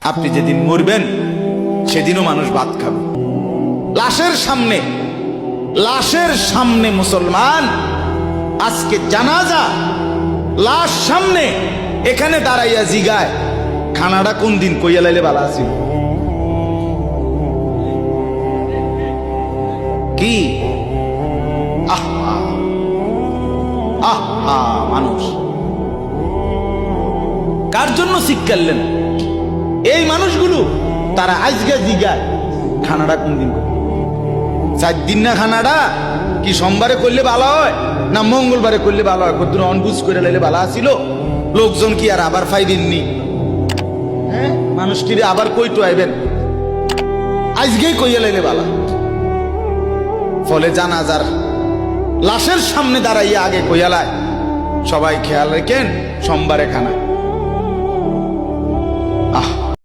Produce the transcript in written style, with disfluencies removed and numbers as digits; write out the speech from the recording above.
আপনি যেদিন মরবেন সেদিনও মানুষ ভাত খাবে। লাশের সামনে মুসলমান আজকে জানাজা, লাশ সামনে, এখানে দাঁড়াইয়া জিগায় খানাটা কোন দিন কইয়া লাইলে বালা আছিল। কি আহা আহা, মানুষ কার জন্য শিক্ষালেন? এই মানুষগুলো তারা আজকে জিগায় খানাটা কোন দিন করবে। 4 দিন না খানাটা কি সোমবারে করলে ভালো হয় না মঙ্গলবারে করলে ভালো হয়? কত অনবুঝ করে লাইলে ভালো আসিল, লোকজন কি আর আবার ফাইবেননি? হ্যাঁ, মানুষ কি আবার কইটো আইবেন, আজকেই কইয়া লাইলে ভালো। ফলে জানাজার লাশের সামনে দাঁড়াইয়া আগে কইয়ালায় সবাই খেয়াল রেখেন সোমবারে খানা।